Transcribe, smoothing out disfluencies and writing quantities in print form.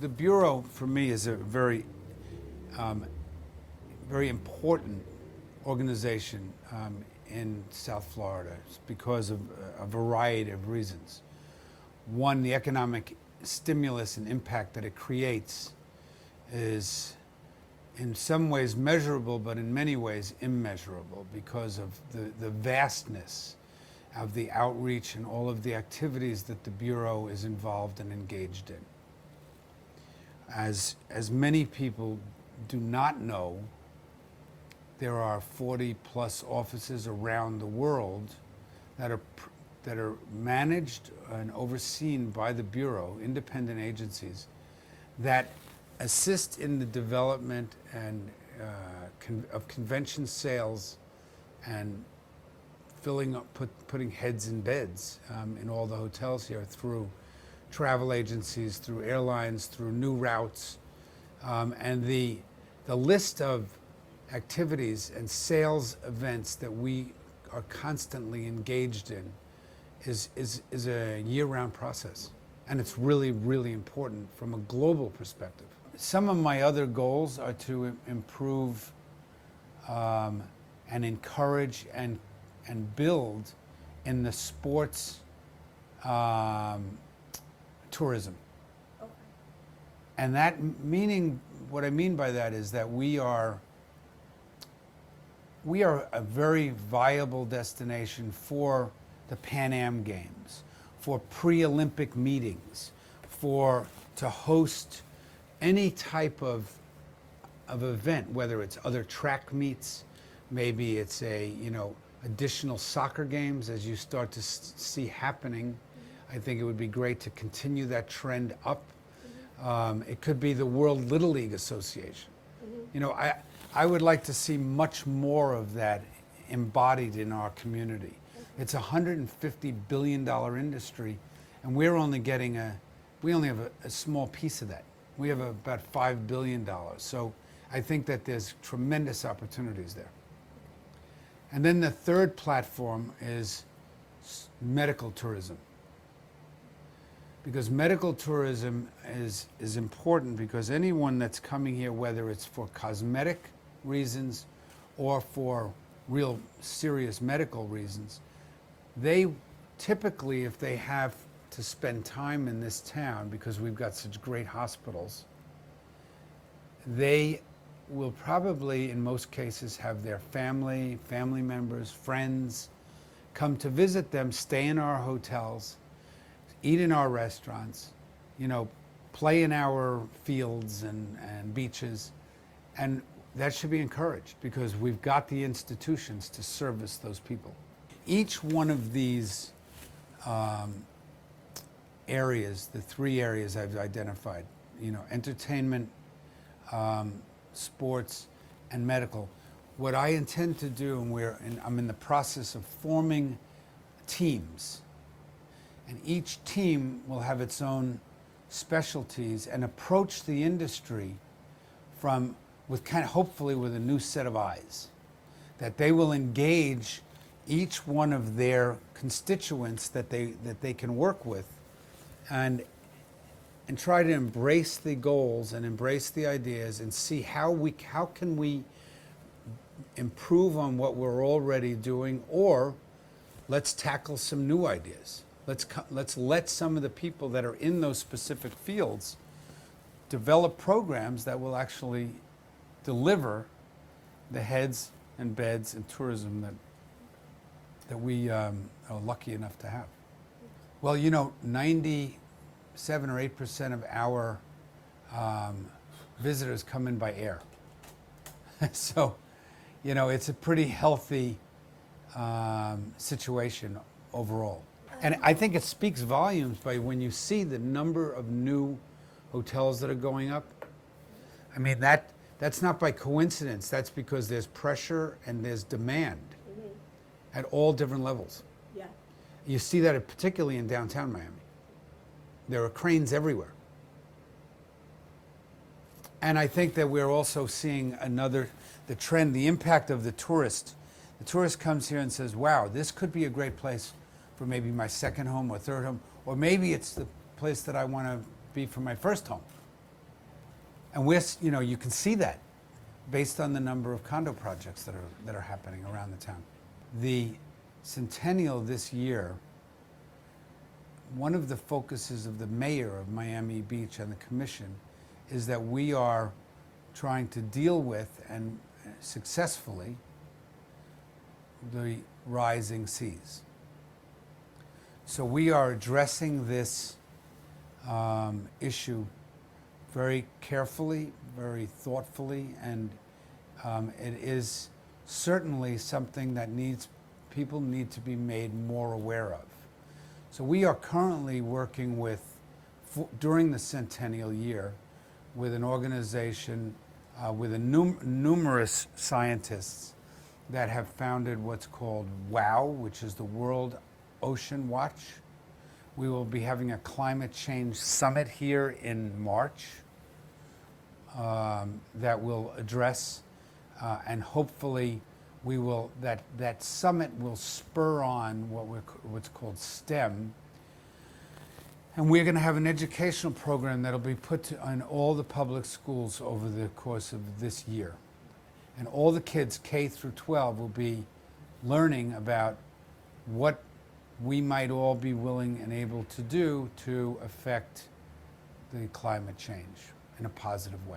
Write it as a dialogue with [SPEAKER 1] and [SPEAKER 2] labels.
[SPEAKER 1] the Bureau, for me, is a very important organization in South Florida. It's because of a variety of reasons. One, the economic stimulus and impact that it creates is in some ways measurable, but in many ways immeasurable because of the vastness of the outreach and all of the activities that the Bureau is involved and engaged in. As many people do not know, there are 40 plus offices around the world that are managed and overseen by the Bureau, independent agencies, that assist in the development and of convention sales and putting heads in beds in all the hotels here through travel agencies, through airlines, through new routes, and the list of activities and sales events that we are constantly engaged in is a year-round process, and it's really, really important from a global perspective. Some of my other goals are to improve and encourage and build in the sports tourism. Okay. And that meaning, what I mean by that is that we are a very viable destination for the Pan Am Games, for pre-Olympic meetings, to host any type of event, whether it's other track meets, maybe it's additional soccer games as you start to see happening. I think it would be great to continue that trend up. It could be the World Little League Association. I would like to see much more of that embodied in our community. It's a $150 billion industry, and we only have a small piece of that. We have about $5 billion. So I think that there's tremendous opportunities there. And then the third platform is medical tourism. Because medical tourism is important because anyone that's coming here, whether it's for cosmetic reasons or for real serious medical reasons, they typically, if they have to spend time in this town because we've got such great hospitals, they will probably, in most cases, have their family members, friends come to visit them, stay in our hotels, eat in our restaurants, play in our fields and beaches, and that should be encouraged because we've got the institutions to service those people. Each one of these areas, the three areas I've identified, entertainment, sports, and medical. What I intend to do, and I'm in the process of forming teams, and each team will have its own specialties and approach the industry hopefully with a new set of eyes, that they will engage each one of their constituents that they can work with, and try to embrace the goals and embrace the ideas and see how can we improve on what we're already doing, or let's tackle some new ideas. Let's let some of the people that are in those specific fields develop programs that will actually deliver the heads and beds and tourism that we are lucky enough to have. Well, 97 or 8% of our visitors come in by air. So, it's a pretty healthy situation overall. And I think it speaks volumes by when you see the number of new hotels that are going up. I mean, that's not by coincidence. That's because there's pressure and there's demand at all different levels. Yeah. You see that particularly in downtown Miami. There are cranes everywhere. And I think that we're also seeing the trend, the impact of the tourist. The tourist comes here and says, wow, this could be a great place for maybe my second home or third home, or maybe it's the place that I want to be for my first home. And you can see that based on the number of condo projects that are happening around the town. The centennial this year, one of the focuses of the mayor of Miami Beach and the commission is that we are trying to deal with, and successfully, the rising seas. So we are addressing this issue very carefully, very thoughtfully, and it is certainly something that people need to be made more aware of. So we are currently working during the centennial year, with an organization with numerous scientists that have founded what's called WOW, which is the World Ocean Watch. We will be having a climate change summit here in March that will address, and hopefully that summit will spur on what's called STEM. And we're going to have an educational program that'll be put in all the public schools over the course of this year. And all the kids, K through 12, will be learning about what we might all be willing and able to do to affect the climate change in a positive way.